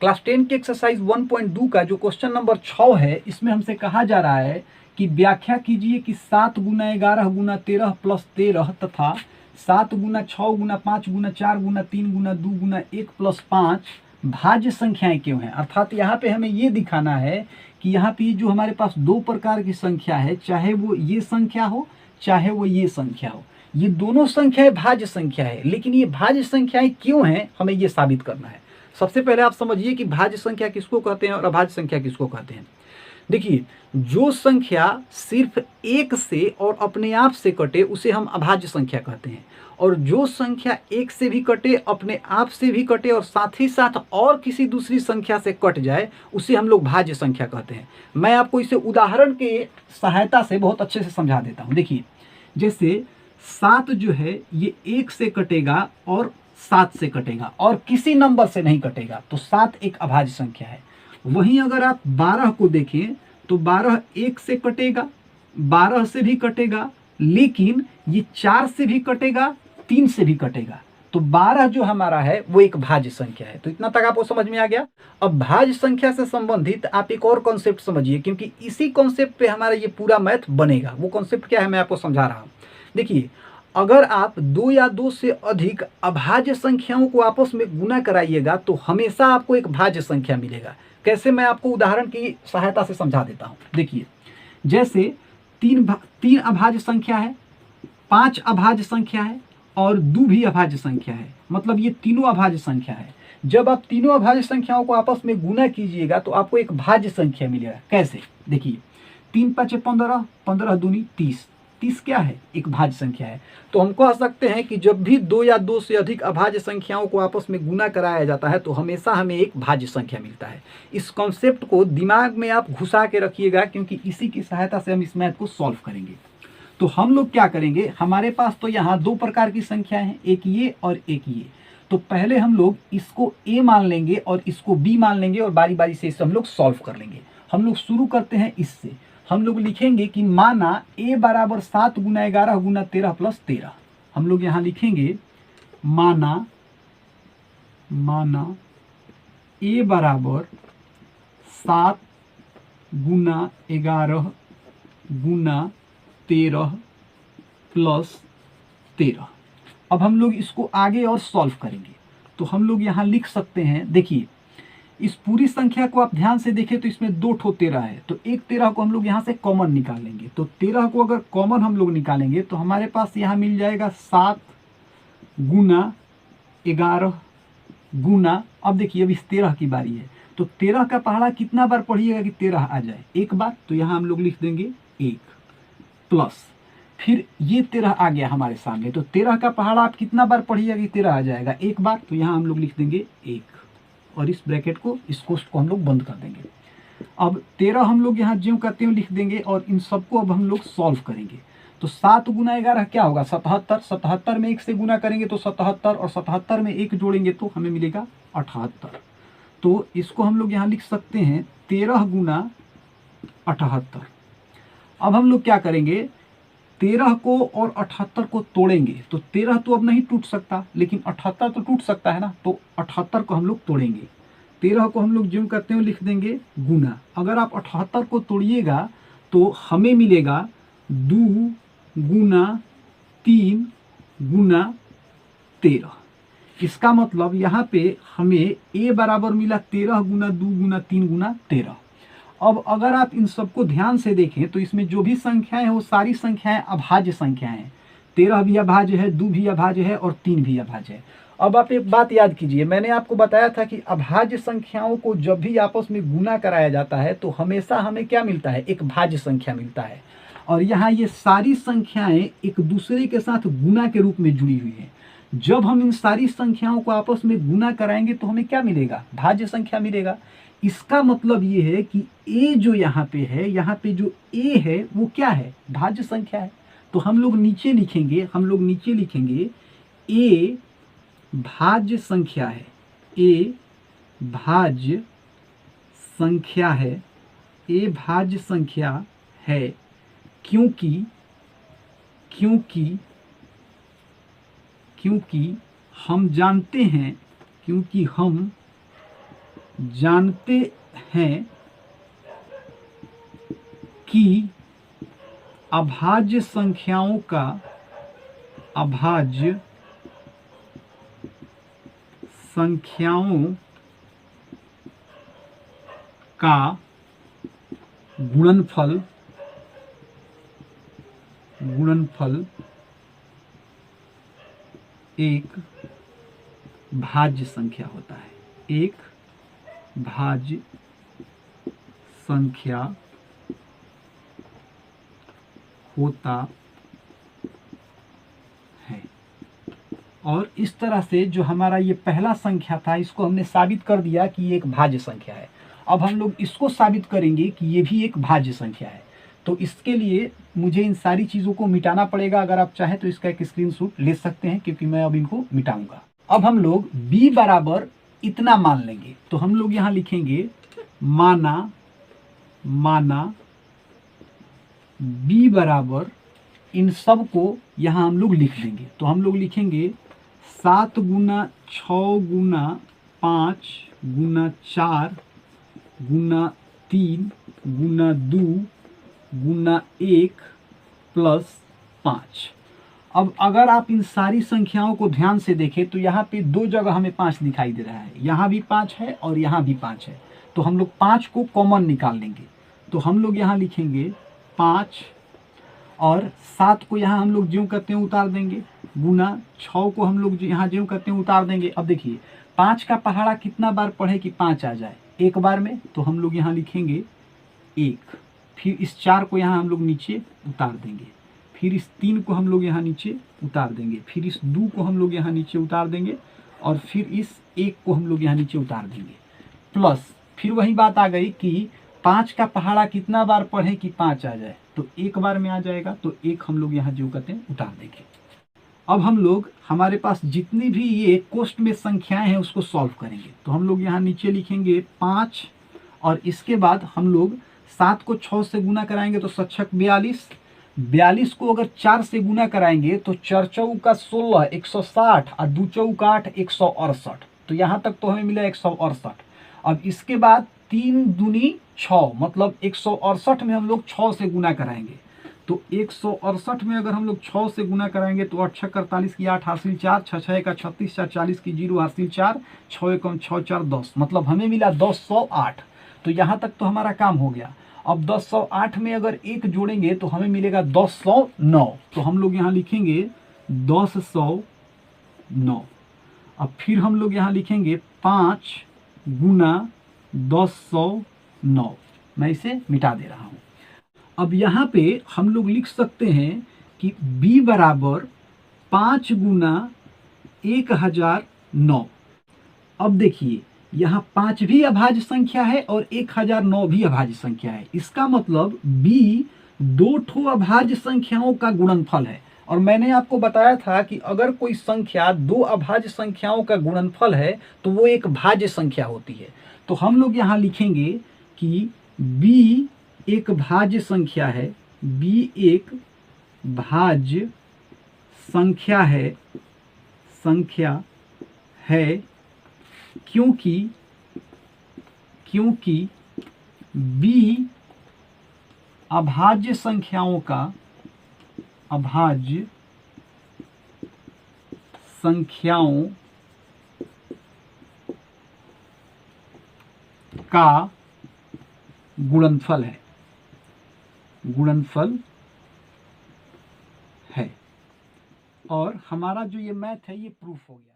Class 10 की exercise 1.2 का जो क्वेश्चन नंबर 6 है, इसमें हमसे कहा जा रहा है कि व्याख्या कीजिए कि 7 गुना 11 गुना 13 प्लस 13 तथा 7 गुना 6 गुना 5 गुना 4 गुना 3 गुना 2 गुना 1 प्लस 5 भाज्य संख्याएं क्यों हैं। अर्थात यहाँ पे हमें ये दिखाना है कि यहाँ पे जो हमारे पास दो प्रकार की संख्या है, चाहे वो ये संख्या हो चाहे वो ये संख्या हो, ये दोनों संख्याएं भाज्य संख्या है। लेकिन ये भाज्य संख्याएं क्यों हैं, हमें ये साबित करना है। सबसे पहले आप समझिए कि भाज्य संख्या किसको कहते हैं और अभाज्य संख्या किसको कहते हैं। देखिए, जो संख्या सिर्फ एक से और अपने आप से कटे उसे हम अभाज्य संख्या कहते हैं, और जो संख्या एक से भी कटे, अपने आप से भी कटे और साथ ही साथ और किसी दूसरी संख्या से कट जाए उसे हम लोग भाज्य संख्या कहते हैं। मैं आपको इसे उदाहरण के सहायता से बहुत अच्छे से समझा देता हूँ। देखिए, जैसे 7 जो है ये 1 से कटेगा और 7 से कटेगा और किसी नंबर से नहीं कटेगा, तो 7 एक अभाज्य संख्या है। वहीं अगर आप 12 को देखें तो 12 1 से कटेगा, 12 से भी कटेगा, लेकिन ये 4 से भी कटेगा, 3 से भी कटेगा, तो 12 जो हमारा है वो एक भाज्य संख्या है। तो इतना तक आपको समझ में आ गया। अब भाज्य संख्या से संबंधित आप एक और कॉन्सेप्ट समझिए, क्योंकि इसी कॉन्सेप्ट पे हमारा ये पूरा मैथ बनेगा। वो कॉन्सेप्ट क्या है मैं आपको समझा रहा हूँ। देखिए, अगर आप 2 या 2 से अधिक अभाज्य संख्याओं को आपस में गुना कराइएगा तो हमेशा आपको एक भाज्य संख्या मिलेगा। कैसे, मैं आपको उदाहरण की सहायता से समझा देता हूं। देखिए, जैसे 3 अभाज्य संख्या है, 5 अभाज्य संख्या है और 2 भी अभाज्य संख्या है, मतलब ये तीनों अभाज्य संख्या है। जब आप तीनों अभाज्य संख्याओं को आपस में गुना कीजिएगा तो आपको एक भाज्य संख्या मिलेगा। कैसे, देखिए, 3 5 15, 15 दूनी 30, 30 क्या है, एक भाज्य संख्या है। तो हम कह सकते हैं कि जब भी 2 या 2 से अधिक अभाज्य संख्याओं को आपस में गुना कराया जाता है तो हमेशा हमें एक भाज्य संख्या मिलता है। इस कॉन्सेप्ट को दिमाग में आप घुसा के रखिएगा, क्योंकि इसी की सहायता से हम इस मैथ को सॉल्व करेंगे। तो हम लोग क्या करेंगे, हमारे पास तो यहाँ 2 प्रकार की संख्या है, एक ये और एक ये। तो पहले हम लोग इसको a मान लेंगे और इसको b मान लेंगे और बारी बारी से इसे हम लोग सॉल्व कर लेंगे। हम लोग शुरू करते हैं इससे। हम लोग लिखेंगे कि माना a बराबर 7 गुना 11 गुना 13 प्लस 13। हम लोग यहाँ लिखेंगे माना a बराबर 7 गुना 11 गुना 13 प्लस 13। अब हम लोग इसको आगे और सॉल्व करेंगे। तो हम लोग यहाँ लिख सकते हैं, देखिए, इस पूरी संख्या को आप ध्यान से देखें तो इसमें 2 ठो 13 है, तो एक 13 को हम लोग यहाँ से कॉमन निकाल लेंगे। तो 13 को अगर कॉमन हम लोग निकालेंगे तो हमारे पास यहाँ मिल जाएगा 7 गुना 11 गुना, अब देखिए, अब इस 13 की बारी है, तो 13 का पहाड़ा कितना बार पढ़िएगा कि 13 आ जाए, एक बार, तो यहाँ हम लोग लिख देंगे 1 प्लस, फिर ये 13 आ गया हमारे सामने, तो 13 का पहाड़ा आप कितना बार पढ़िएगा कि 13 आ जाएगा, एक बार, तो यहाँ हम लोग लिख देंगे 1 और इस ब्रैकेट को, इस कोष्ठ को हम लोग बंद कर देंगे। अब 13 हम लोग यहाँ ज्यों करते हुए लिख देंगे और इन सबको अब हम लोग सॉल्व करेंगे। तो 7 गुना 11 क्या होगा, 77, 77 में 1 से गुना करेंगे तो 77 और 77 में 1 जोड़ेंगे तो हमें मिलेगा 78। तो इसको हम लोग यहाँ लिख सकते हैं 13 गुना 78। अब हम लोग क्या करेंगे, 13 को और 78 को तोड़ेंगे, तो 13 तो अब नहीं टूट सकता, लेकिन 78 तो टूट सकता है ना, तो 78 को हम लोग तोड़ेंगे। 13 को हम लोग ज्यों करते हुए लिख देंगे गुना। अगर आप 78 को तोड़िएगा तो हमें मिलेगा 2 गुना 3 गुना 13। इसका मतलब यहाँ पे हमें a बराबर मिला 13 गुना 2 गुना 3 गुना 13। अब अगर आप इन सबको ध्यान से देखें तो इसमें जो भी संख्याएं हैं वो सारी संख्याएं अभाज्य संख्याएं हैं। 13 भी अभाज्य है, 2 भी अभाज्य है और 3 भी अभाज्य है। अब आप एक बात याद कीजिए, मैंने आपको बताया था कि अभाज्य संख्याओं को जब भी आपस में गुना कराया जाता है तो हमेशा हमें क्या मिलता है, एक भाज्य संख्या मिलता है। और यहाँ ये सारी संख्याएं एक दूसरे के साथ गुना के रूप में जुड़ी हुई हैं। जब हम इन सारी संख्याओं को आपस में गुना कराएंगे तो हमें क्या मिलेगा, भाज्य संख्या मिलेगा। इसका मतलब ये है कि a जो यहाँ पे है, यहाँ पे जो a है वो क्या है, भाज्य संख्या है। तो हम लोग नीचे लिखेंगे, a भाज्य संख्या है, a भाज्य संख्या है, a भाज्य संख्या है, क्योंकि हम जानते हैं, क्योंकि हम जानते हैं कि a बराबर 7 गुना 11 गुना 13 प्लस 13। 7 गुना 11 गुना 13 प्लस 13 हम जानते हैं कि अभाज्य संख्याओं का गुणनफल एक भाज्य संख्या होता है। एक भाज्य संख्या होता है। और इस तरह से जो हमारा ये पहला संख्या था, इसको हमने साबित कर दिया कि ये एक भाज्य संख्या है। अब हम लोग इसको साबित करेंगे कि ये भी एक भाज्य संख्या है। तो इसके लिए मुझे इन सारी चीज़ों को मिटाना पड़ेगा। अगर आप चाहें तो इसका एक स्क्रीनशॉट ले सकते हैं, क्योंकि मैं अब इनको मिटाऊंगा। अब हम लोग b बराबर इतना मान लेंगे। तो हम लोग यहाँ लिखेंगे माना b बराबर, इन सब को यहाँ हम लोग लिख देंगे। तो हम लोग लिखेंगे 7 गुना 6 गुना 5 गुना 4 गुना 3 गुना 2 गुना 1 प्लस 5। अब अगर आप इन सारी संख्याओं को ध्यान से देखें तो यहाँ पे दो जगह हमें 5 दिखाई दे रहा है। यहाँ भी 5 है और यहाँ भी 5 है। तो हम लोग 5 को कॉमन निकाल लेंगे। तो हम लोग यहाँ लिखेंगे 5 और 7 को यहाँ हम लोग ज्यों करते हैं उतार देंगे, गुना 6 को हम लोग यहाँ ज्यों करते हैं उतार देंगे। अब देखिए 5 का पहाड़ा कितना बार पढ़े कि 5 आ जाए? एक बार में। तो हम लोग यहाँ लिखेंगे 1। फिर इस 4 को यहाँ हम लोग नीचे उतार देंगे। फिर इस 3 को हम लोग यहाँ नीचे उतार देंगे। फिर इस 2 को हम लोग यहाँ नीचे उतार देंगे और फिर इस 1 को हम लोग यहाँ नीचे उतार देंगे। प्लस फिर वही बात आ गई कि 5 का पहाड़ा कितना बार पढ़े कि 5 आ जाए? तो एक बार में आ जाएगा। तो 1 हम लोग यहाँ जो कहते हैं उतार देंगे। अब हम लोग हमारे पास जितनी भी ये कोष्ठ में संख्याएं हैं उसको सॉल्व करेंगे। तो हम लोग यहाँ नीचे लिखेंगे 5 और इसके बाद हम लोग 7 को 6 से गुना कराएंगे तो 7 छक 42। 42 को अगर 4 से गुना कराएंगे तो 4 चौका 16 160 और 2 चौका 8 168। तो यहाँ तक तो हमें मिला 168। अब इसके बाद 3 दूनी 6, मतलब 168 में हम लोग 6 से गुना कराएंगे। तो 168 में अगर हम लोग 6 से गुना कराएंगे तो 8 छक 48 की 8 हासिल 4, 6 6 का 36, 4 40 की 0 हासिल 4, 6 एकम 6 4 10, मतलब हमें मिला 1008। तो यहाँ तक तो हमारा काम हो गया। अब 1008 में अगर 1 जोड़ेंगे तो हमें मिलेगा 1009। तो हम लोग यहाँ लिखेंगे 1009। अब फिर हम लोग यहाँ लिखेंगे 5 गुना 1009। मैं इसे मिटा दे रहा हूँ। अब यहाँ पे हम लोग लिख सकते हैं कि b बराबर 5 गुना 1009। अब देखिए यहाँ 5 भी अभाज्य संख्या है और 1009 भी अभाज्य संख्या है। इसका मतलब b 2 ठो अभाज्य संख्याओं का गुणनफल है। और मैंने आपको बताया था कि अगर कोई संख्या 2 अभाज्य संख्याओं का गुणनफल है तो वो एक भाज्य संख्या होती है। तो हम लोग यहाँ लिखेंगे कि b एक भाज्य संख्या है। b एक भाज्य संख्या है क्योंकि b अभाज्य संख्याओं का गुणनफल है। और हमारा जो ये मैथ है ये प्रूफ हो गया।